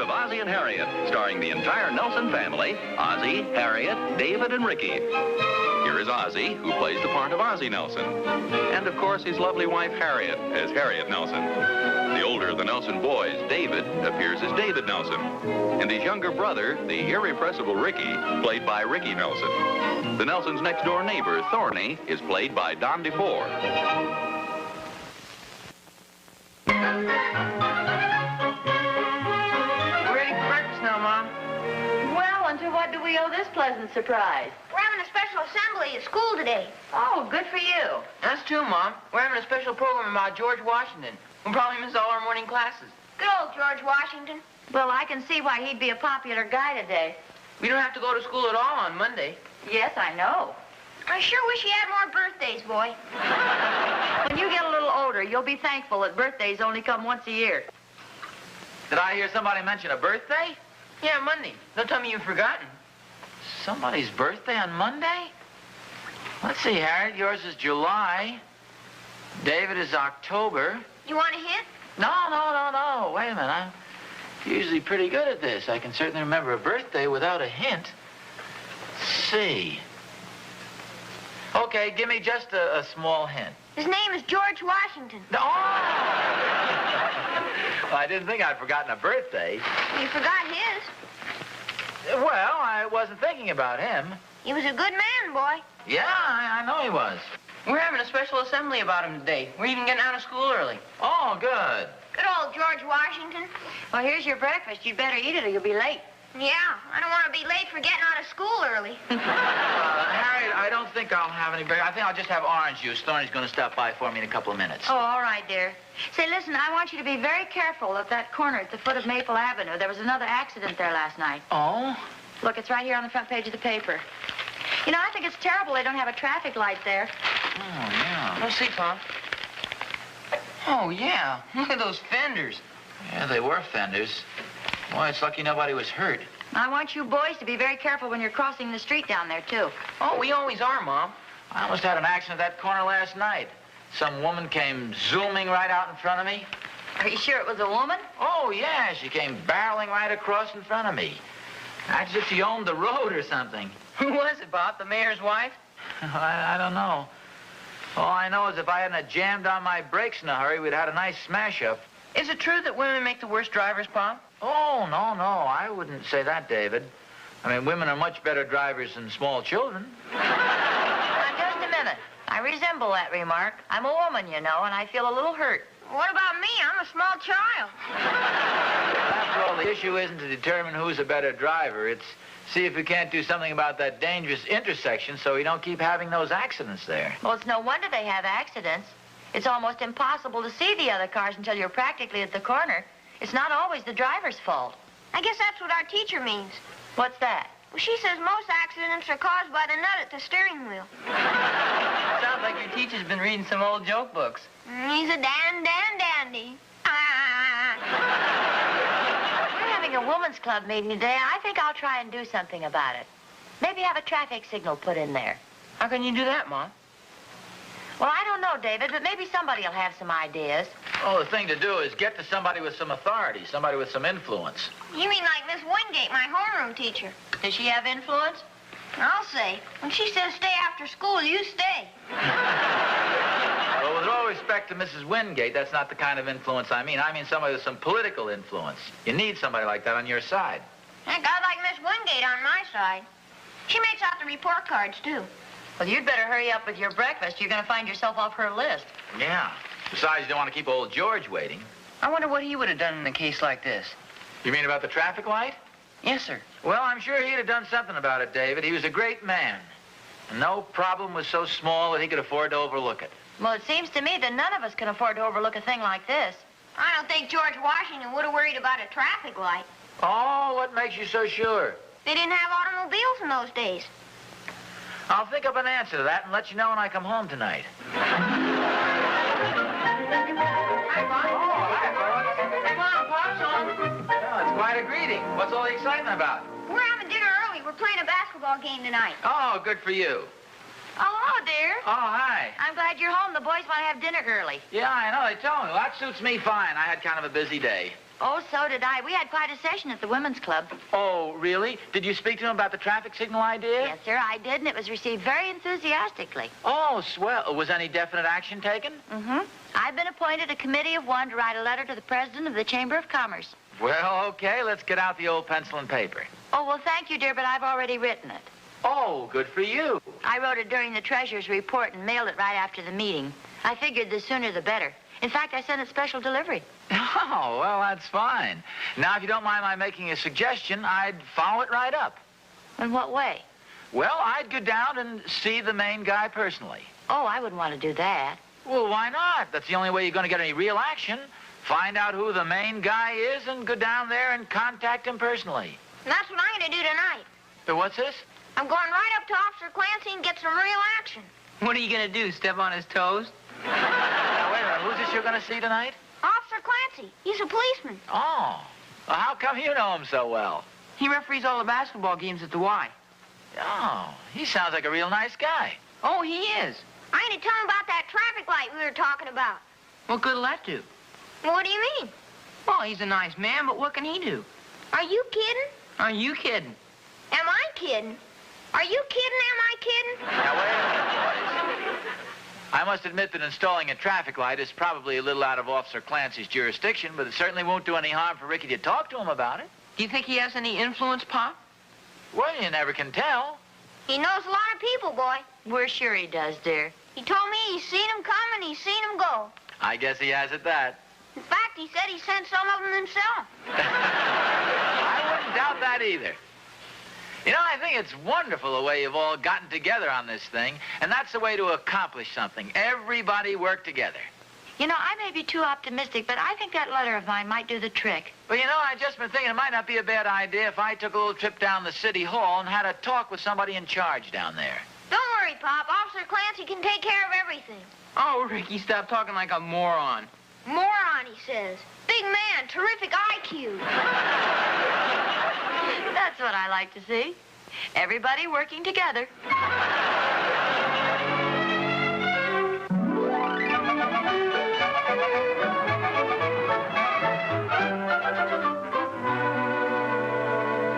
of Ozzie and Harriet, starring the entire Nelson family, Ozzie, Harriet, David, and Ricky. Here is Ozzie, who plays the part of Ozzie Nelson. And, of course, his lovely wife, Harriet, as Harriet Nelson. The older of the Nelson boys, David, appears as David Nelson. And his younger brother, the irrepressible Ricky, played by Ricky Nelson. The Nelsons' next-door neighbor, Thorny, is played by Don DeFore. Ready for breakfast now, Mom? Well, and to what do we owe this pleasant surprise? We're having a special assembly at school today. Oh, good for you. Us too, Mom. We're having a special program about George Washington. We'll probably miss all our morning classes. Good old George Washington. Well, I can see why he'd be a popular guy today. We don't have to go to school at all on Monday. Yes, I know. I sure wish he had more birthdays, boy. When you get a little older, you'll be thankful that birthdays only come once a year. Did I hear somebody mention a birthday? Yeah, Monday. Don't tell me you've forgotten. Somebody's birthday on Monday? Let's see, Harriet, yours is July. David is October. You want a hint? No. Wait a minute. I'm usually pretty good at this. I can certainly remember a birthday without a hint. Let's see. Okay, give me just a small hint. His name is George Washington. Oh! Well, I didn't think I'd forgotten a birthday. You forgot his. Well, I wasn't thinking about him. He was a good man, boy. Yeah, I know he was. We're having a special assembly about him today. We're even getting out of school early. Oh, good. Good old George Washington. Well, here's your breakfast. You'd better eat it or you'll be late. Yeah, I don't want to be late for getting out of school early. Harriet, I don't think I'll have any breakfast. I think I'll just have orange juice. Thorny's going to stop by for me in a couple of minutes. Oh, all right, dear. Say, listen, I want you to be very careful at that corner at the foot of Maple Avenue. There was another accident there last night. Oh? Look, it's right here on the front page of the paper. You know, I think it's terrible they don't have a traffic light there. Oh, yeah. Let's see, Pop. Oh, yeah. Look at those fenders. Yeah, they were fenders. Boy, it's lucky nobody was hurt. I want you boys to be very careful when you're crossing the street down there, too. Oh, we always are, Mom. I almost had an accident at that corner last night. Some woman came zooming right out in front of me. Are you sure it was a woman? Oh, yeah, she came barreling right across in front of me. As if she owned the road or something. Who was it, Bob? The mayor's wife? I don't know. All I know is if I hadn't jammed on my brakes in a hurry, we'd had a nice smash-up. Is it true that women make the worst drivers, Pop? Oh, no. I wouldn't say that, David. I mean, women are much better drivers than small children. Now, just a minute. I resemble that remark. I'm a woman, you know, and I feel a little hurt. What about me? I'm a small child. After all, the issue isn't to determine who's a better driver. It's see if we can't do something about that dangerous intersection so we don't keep having those accidents there. Well, it's no wonder they have accidents. It's almost impossible to see the other cars until you're practically at the corner. It's not always the driver's fault. I guess that's what our teacher means. What's that? Well, she says most accidents are caused by the nut at the steering wheel. Sounds like your teacher's been reading some old joke books. He's a dandy. We're having a women's club meeting today. I think I'll try and do something about it. Maybe have a traffic signal put in there. How can you do that, Mom? Well, I don't know, David, but maybe somebody will have some ideas. Oh, the thing to do is get to somebody with some authority, somebody with some influence. You mean like Miss Wingate, my homeroom teacher? Does she have influence? I'll say. When she says stay after school, you stay. Well, with all respect to Mrs. Wingate, that's not the kind of influence I mean. I mean somebody with some political influence. You need somebody like that on your side. Heck, I'd like Miss Wingate on my side. She makes out the report cards, too. Well, you'd better hurry up with your breakfast. You're going to find yourself off her list. Yeah. Besides, you don't want to keep old George waiting. I wonder what he would have done in a case like this. You mean about the traffic light? Yes, sir. Well, I'm sure he'd have done something about it, David. He was a great man. And no problem was so small that he could afford to overlook it. Well, it seems to me that none of us can afford to overlook a thing like this. I don't think George Washington would have worried about a traffic light. Oh, what makes you so sure? They didn't have automobiles in those days. I'll think up an answer to that and let you know when I come home tonight. Hi, Pop. Oh, hi, fellas. Come on, Pop's home. Well, it's quite a greeting. What's all the excitement about? We're having dinner early. We're playing a basketball game tonight. Oh, good for you. Oh, hello, dear. Oh, hi. I'm glad you're home. The boys want to have dinner early. Yeah, I know. They told me. Well, that suits me fine. I had kind of a busy day. Oh, so did I. We had quite a session at the women's club. Oh, really? Did you speak to them about the traffic signal idea? Yes, sir, I did, and it was received very enthusiastically. Oh, swell. Was any definite action taken? Mm-hmm. I've been appointed a committee of one to write a letter to the president of the Chamber of Commerce. Well, okay. Let's get out the old pencil and paper. Oh, well, thank you, dear, but I've already written it. Oh, good for you. I wrote it during the treasurer's report and mailed it right after the meeting. I figured the sooner the better. In fact, I sent it special delivery. Oh, well, that's fine. Now, if you don't mind my making a suggestion, I'd follow it right up. In what way? Well, I'd go down and see the main guy personally. Oh, I wouldn't want to do that. Well, why not? That's the only way you're going to get any real action. Find out who the main guy is and go down there and contact him personally. And that's what I'm going to do tonight. What's this? I'm going right up to Officer Clancy and get some real action. What are you going to do, step on his toes? Now, wait a minute. Who's this you're going to see tonight? Officer Clancy. He's a policeman. Oh. Well, how come you know him so well? He referees all the basketball games at the Y. Oh, he sounds like a real nice guy. Oh, he is. I'm going to tell him about that traffic light we were talking about. What good'll that do? Well, what do you mean? Well, he's a nice man, but what can he do? Are you kidding? Are you kidding? Am I kidding? Are you kidding? Am I kidding? Now, wait a minute, boys. I must admit that installing a traffic light is probably a little out of Officer Clancy's jurisdiction, but it certainly won't do any harm for Ricky to talk to him about it. Do you think he has any influence, Pop? Well, you never can tell. He knows a lot of people, boy. We're sure he does, dear. He told me he's seen them come and he's seen them go. I guess he has at that. In fact, he said he sent some of them himself. I wouldn't doubt that either. You know, I think it's wonderful the way you've all gotten together on this thing, and that's the way to accomplish something. Everybody work together. You know, I may be too optimistic, but I think that letter of mine might do the trick. Well, you know, I've just been thinking it might not be a bad idea if I took a little trip down to City Hall and had a talk with somebody in charge down there. Don't worry, Pop. Officer Clancy can take care of everything. Oh, Ricky, stop talking like a moron. Moron, he says. Big man, terrific IQ. That's what I like to see. Everybody working together.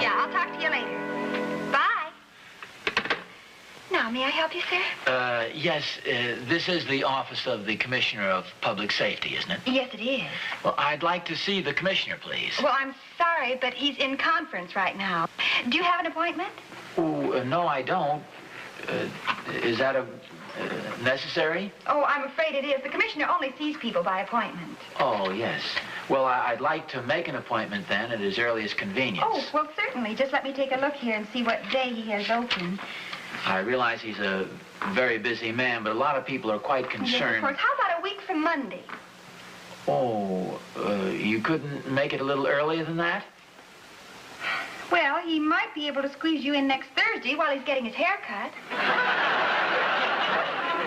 Yeah, I'll talk to you later. Bye. Now, may I help you, sir? Yes, this is the office of the Commissioner of Public Safety, isn't it? Yes, it is. Well, I'd like to see the Commissioner, please. Well, I'm sorry, but he's in conference right now. Do you have an appointment? Oh, no, I don't. Is that necessary? Oh, I'm afraid it is. The commissioner only sees people by appointment. Oh, yes. Well, I'd like to make an appointment then at his earliest convenience. Oh, well, certainly. Just let me take a look here and see what day he has open. I realize he's a very busy man, but a lot of people are quite Yes, concerned. of course. How about a week from Monday? Oh, you couldn't make it a little earlier than that? Well, he might be able to squeeze you in next Thursday while he's getting his hair cut.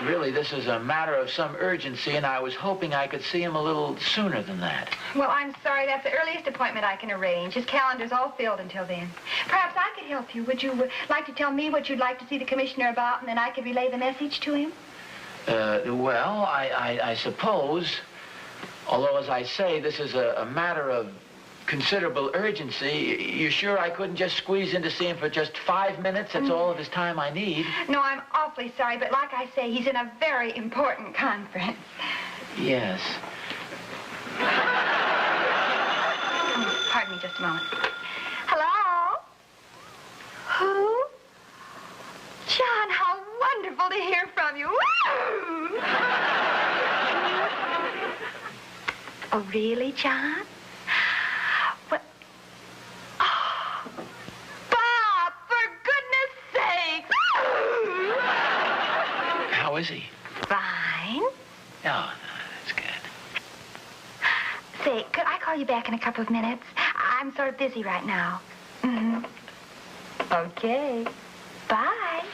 Really, this is a matter of some urgency, and I was hoping I could see him a little sooner than that. Well, I'm sorry. That's the earliest appointment I can arrange. His calendar's all filled until then. Perhaps I could help you. Would you like to tell me what you'd like to see the commissioner about, and then I could relay the message to him? Well, I suppose, although, as I say, this is a matter of considerable urgency, you sure I couldn't just squeeze in to see him for just 5 minutes? That's all of his time I need. No, I'm awfully sorry, but like I say, he's in a very important conference. Yes. Oh, pardon me just a moment. Hello? Who? John, how wonderful to hear from you. Woo! Oh, really, John? What? Oh, Bob, for goodness sake! Woo! How is he? Fine. Oh, that's good. Say, could I call you back in a couple of minutes? I'm sort of busy right now. Mm-hmm. Okay. Bye.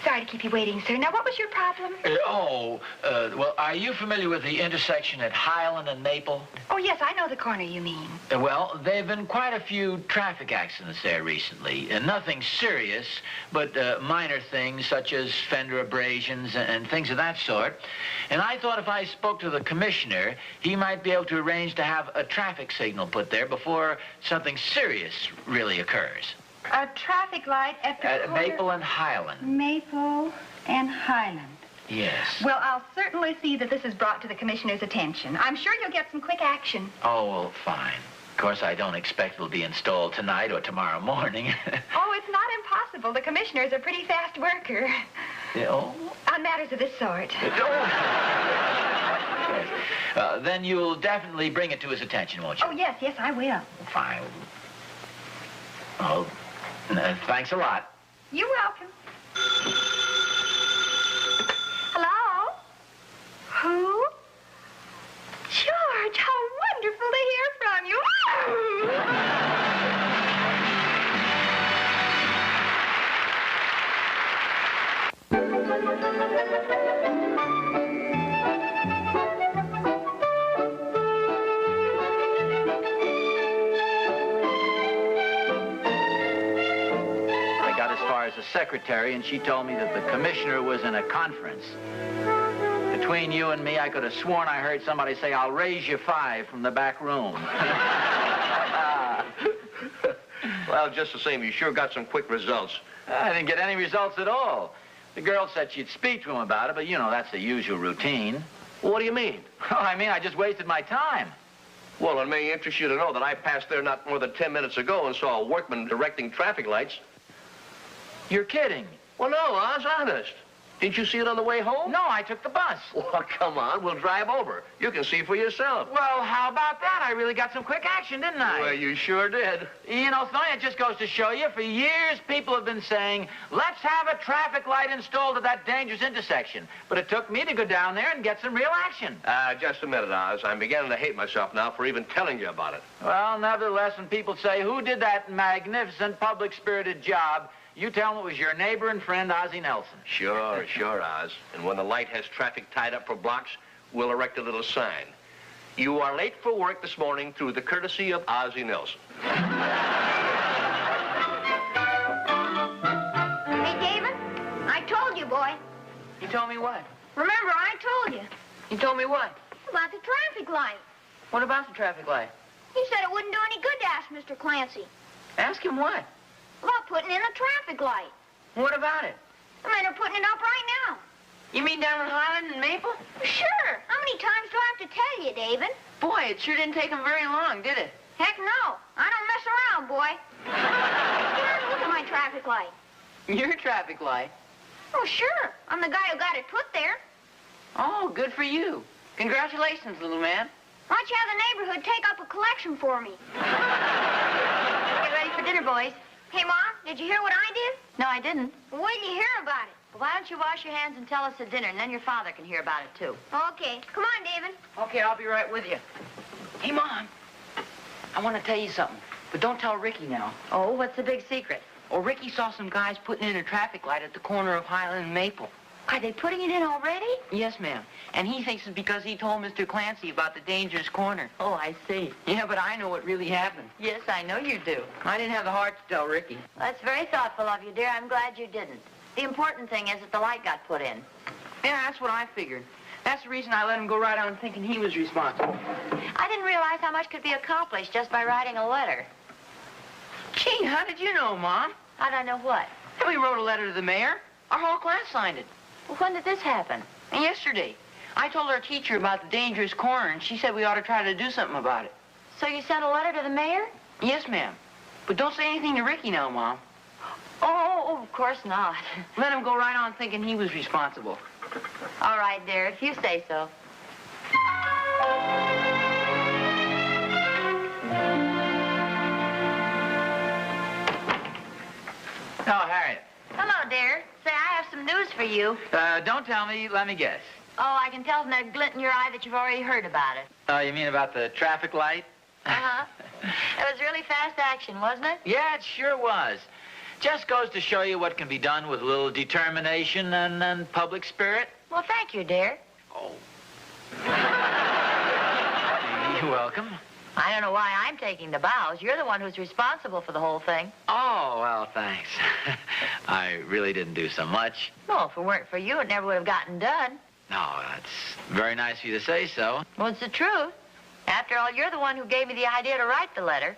So sorry to keep you waiting, sir. Now, what was your problem? Well, are you familiar with the intersection at Highland and Maple? Oh, yes, I know the corner you mean. Well, there have been quite a few traffic accidents there recently. Nothing serious, but minor things such as fender abrasions and things of that sort. And I thought if I spoke to the commissioner, he might be able to arrange to have a traffic signal put there before something serious really occurs. A traffic light at the corner... Maple and Highland. Maple and Highland. Yes. Well, I'll certainly see that this is brought to the commissioner's attention. I'm sure you'll get some quick action. Oh, well, fine. Of course, I don't expect it'll be installed tonight or tomorrow morning. Oh, it's not impossible. The commissioner's a pretty fast worker. Oh? On matters of this sort. Then you'll definitely bring it to his attention, won't you? Oh, yes, I will. Fine. Oh, thanks a lot. You're welcome. Hello? Who? George, how wonderful to hear from you. I got as far as the secretary, and she told me that the commissioner was in a conference. Between you and me, I could have sworn I heard somebody say, "I'll raise you 5" from the back room. Well, just the same, you sure got some quick results. I didn't get any results at all. The girl said she'd speak to him about it, but, you know, that's the usual routine. Well, what do you mean? Oh, I mean, I just wasted my time. Well, it may interest you to know that I passed there not more than 10 minutes ago and saw a workman directing traffic lights. You're kidding. Well, no, I was honest. Didn't you see it on the way home? No, I took the bus. Well, come on, we'll drive over. You can see for yourself. Well, how about that? I really got some quick action, didn't I? Well, you sure did. You know, Sonia, it just goes to show you, for years people have been saying, let's have a traffic light installed at that dangerous intersection. But it took me to go down there and get some real action. Just a minute, Oz. I'm beginning to hate myself now for even telling you about it. Well, nevertheless, when people say, who did that magnificent public-spirited job, you tell them it was your neighbor and friend, Ozzie Nelson. Sure, Oz. And when the light has traffic tied up for blocks, we'll erect a little sign. You are late for work this morning through the courtesy of Ozzie Nelson. Hey, David, I told you, boy. You told me what? Remember, I told you You told me what? about the traffic light. What about the traffic light? He said it wouldn't do any good to ask Mr. Clancy Ask him what? about putting in a traffic light. What about it? The men are putting it up right now. You mean down on Highland and Maple? Sure. How many times do I have to tell you, David? Boy, it sure didn't take him very long, did it? Heck no. I don't mess around, boy. Here, look at my traffic light. Your traffic light? Oh, sure. I'm the guy who got it put there. Oh, good for you. Congratulations, little man. Why don't you have the neighborhood take up a collection for me? Get ready for dinner, boys. Hey, Mom, did you hear what I did? No, I didn't. Well, when did you hear about it? Well, why don't you wash your hands and tell us at dinner, and then your father can hear about it, too. Okay. Come on, David. Okay, I'll be right with you. Hey, Mom. I want to tell you something, but don't tell Ricky now. Oh, what's the big secret? Oh, Ricky saw some guys putting in a traffic light at the corner of Highland and Maple. Are they putting it in already? Yes, ma'am. And he thinks it's because he told Mr. Clancy about the dangerous corner. Oh, I see. Yeah, but I know what really happened. Yes, I know you do. I didn't have the heart to tell Ricky. That's very thoughtful of you, dear. I'm glad you didn't. The important thing is that the light got put in. Yeah, that's what I figured. That's the reason I let him go right on thinking he was responsible. I didn't realize how much could be accomplished just by writing a letter. Gee, how did you know, Mom? How'd I know what? We wrote a letter to the mayor. Our whole class signed it. Well, when did this happen? And yesterday, I told our teacher about the dangerous corner, and she said we ought to try to do something about it. So you sent a letter to the mayor? Yes, ma'am. But don't say anything to Ricky now, Mom. Oh, of course not. Let him go right on thinking he was responsible. All right, dear, if you say so. Oh, Harriet. Hello, dear. Say, I have some news for you. Don't tell me. Let me guess. Oh, I can tell from that glint in your eye that you've already heard about it. Oh, you mean about the traffic light? Uh-huh. It was really fast action, wasn't it? Yeah, it sure was. Just goes to show you what can be done with a little determination and public spirit. Well, thank you, dear. Oh. You're welcome. I don't know why I'm taking the bows. You're the one who's responsible for the whole thing. Oh, well, thanks. I really didn't do so much. Well, if it weren't for you, it never would have gotten done. No, that's very nice of you to say so. Well, it's the truth. After all, you're the one who gave me the idea to write the letter.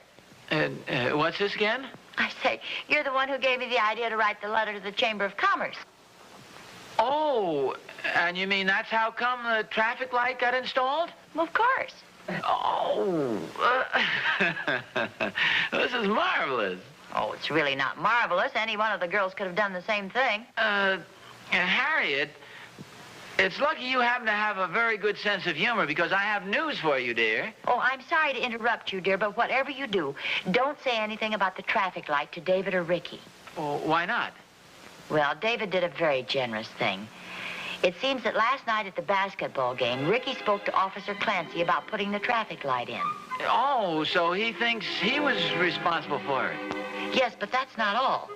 What's this again? I say, you're the one who gave me the idea to write the letter to the Chamber of Commerce. Oh, and you mean that's how come the traffic light got installed? Well, of course. Oh, this is marvelous. Oh, it's really not marvelous. Any one of the girls could have done the same thing. Harriet, it's lucky you happen to have a very good sense of humor because I have news for you, dear. Oh, I'm sorry to interrupt you, dear, but whatever you do, don't say anything about the traffic light to David or Ricky. Oh, why not? Well, David did a very generous thing. It seems that last night at the basketball game, Ricky spoke to Officer Clancy about putting the traffic light in. Oh, so he thinks he was responsible for it. Yes, but that's not all.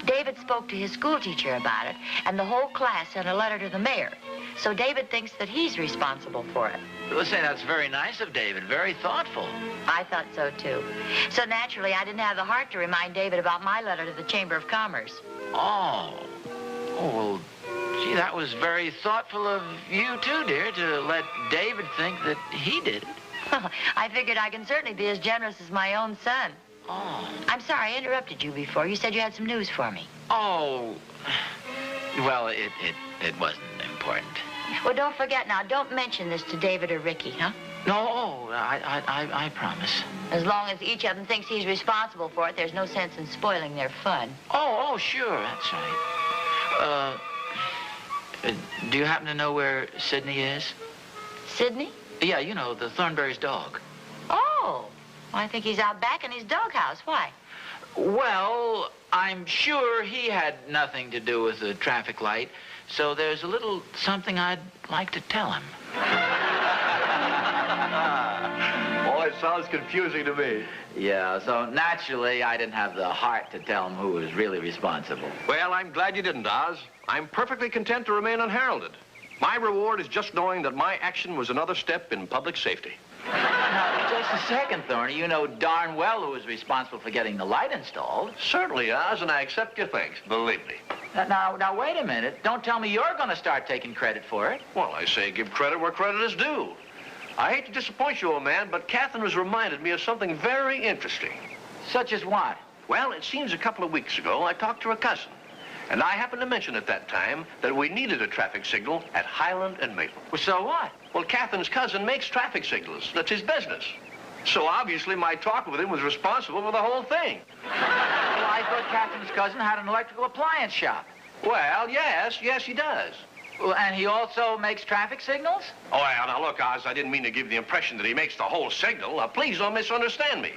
David spoke to his school teacher about it, and the whole class sent a letter to the mayor. So David thinks that he's responsible for it. Well, say, that's very nice of David. Very thoughtful. I thought so, too. So naturally, I didn't have the heart to remind David about my letter to the Chamber of Commerce. Oh. Oh, well, gee, that was very thoughtful of you, too, dear, to let David think that he did it. I figured I can certainly be as generous as my own son. Oh. I'm sorry I interrupted you before. You said you had some news for me. Oh. Well, it wasn't important. Well, don't forget now. Don't mention this to David or Ricky, huh? No, I promise. As long as each of them thinks he's responsible for it, there's no sense in spoiling their fun. Oh, sure, that's right. Do you happen to know where Sydney is? Sydney? Yeah, you know, the Thornberry's dog. Oh, well, I think he's out back in his doghouse. Why? Well, I'm sure he had nothing to do with the traffic light, so there's a little something I'd like to tell him. Oh, it sounds confusing to me. Yeah, so naturally I didn't have the heart to tell him who was really responsible. Well, I'm glad you didn't, Oz. I'm perfectly content to remain unheralded. My reward is just knowing that my action was another step in public safety. Now, just a second, Thorny. You know darn well who was responsible for getting the light installed. Certainly, Oz, and I accept your thanks, believe me. Now, wait a minute. Don't tell me you're going to start taking credit for it. Well, I say give credit where credit is due. I hate to disappoint you, old man, but Catherine has reminded me of something very interesting. Such as what? Well, it seems a couple of weeks ago I talked to her cousin. And I happened to mention at that time that we needed a traffic signal at Highland and Maple. Well, so what? Well, Catherine's cousin makes traffic signals. That's his business. So obviously my talk with him was responsible for the whole thing. Well, I thought Catherine's cousin had an electrical appliance shop. Well, yes, he does. Well, and he also makes traffic signals? Oh, well, now look, Oz, I didn't mean to give the impression that he makes the whole signal. Now, please don't misunderstand me.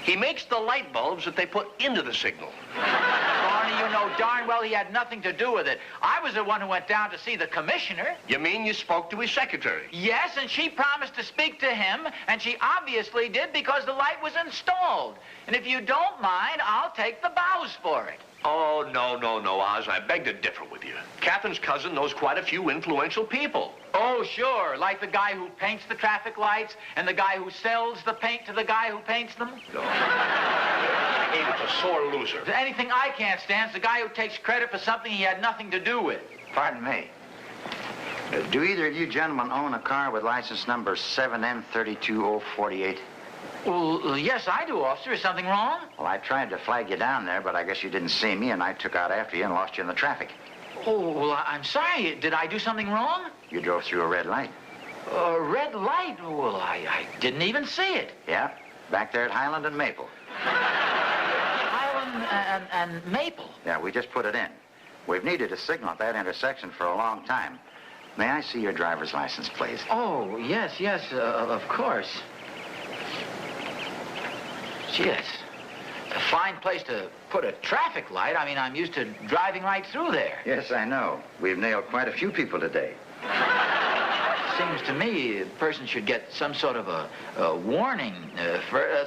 He makes the light bulbs that they put into the signal. Barney, you know darn well he had nothing to do with it. I was the one who went down to see the commissioner. You mean you spoke to his secretary? Yes, and she promised to speak to him, and she obviously did because the light was installed. And if you don't mind, I'll take the bows for it. Oh, no, Oz. I beg to differ with you. Catherine's cousin knows quite a few influential people. Oh, sure. Like the guy who paints the traffic lights and the guy who sells the paint to the guy who paints them. No. David's a sore loser. If there's anything I can't stand is the guy who takes credit for something he had nothing to do with. Pardon me. Do either of you gentlemen own a car with license number 7M32048? Well, yes, I do, officer. Is something wrong? Well, I tried to flag you down there, but I guess you didn't see me, and I took out after you and lost you in the traffic. Oh, well, I'm sorry. Did I do something wrng? You drove through a red light. A red light? Well, I didn't even see it. Yeah, back there at Highland and Maple. Highland and Maple? Yeah, we just put it in. We've needed a signal at that intersection for a long time. May I see your driver's license, please? Oh, yes, of course. Gee, it's a fine place to put a traffic light. I mean, I'm used to driving right through there. Yes, I know. We've nailed quite a few people today. seems to me a person should get some sort of a warning.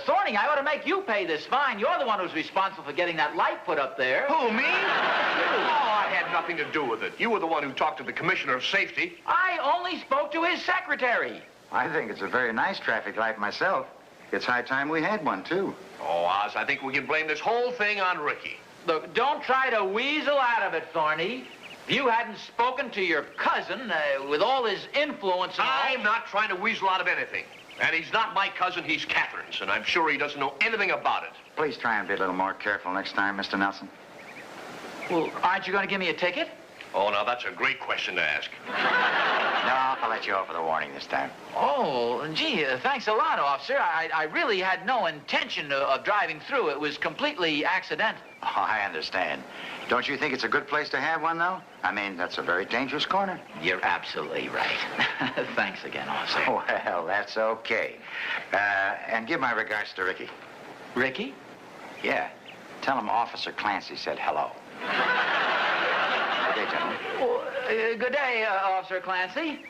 Thorny, I ought to make you pay this fine. You're the one who's responsible for getting that light put up there. Who, me? Oh, I had nothing to do with it. You were the one who talked to the Commissioner of Safety. I only spoke to his secretary. I think it's a very nice traffic light myself. It's high time we had one, too. Oh, Oz, I think we can blame this whole thing on Ricky. Look, don't try to weasel out of it, Thorny. If you hadn't spoken to your cousin, with all his influence and all... I'm not trying to weasel out of anything. And he's not my cousin, he's Catherine's, and I'm sure he doesn't know anything about it. Please try and be a little more careful next time, Mr. Nelson. Well, aren't you going to give me a ticket? Oh, now that's a great question to ask. No, I'll let you off with a warning this time. Oh, gee, thanks a lot, officer. I really had no intention of driving through. It was completely accidental. Oh, I understand. Don't you think it's a good place to have one, though? I mean, that's a very dangerous corner. You're absolutely right. Thanks again, officer. Well, that's okay. And give my regards to Ricky. Ricky? Yeah. Tell him Officer Clancy said hello. Good day, gentlemen. Well, good day, Officer Clancy.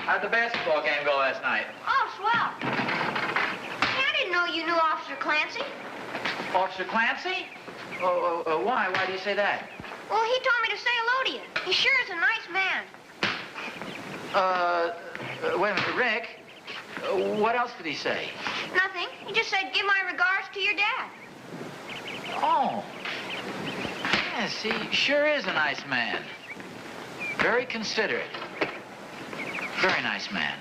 How'd the basketball game go last night? Oh, swell. Hey, I didn't know you knew Officer Clancy. Officer Clancy? Why? Why do you say that? Well, he told me to say hello to you. He sure is a nice man. Wait a minute, Rick. What else did he say? Nothing. He just said, give my regards to your dad. Oh. Yes, he sure is a nice man. Very considerate. Very nice man.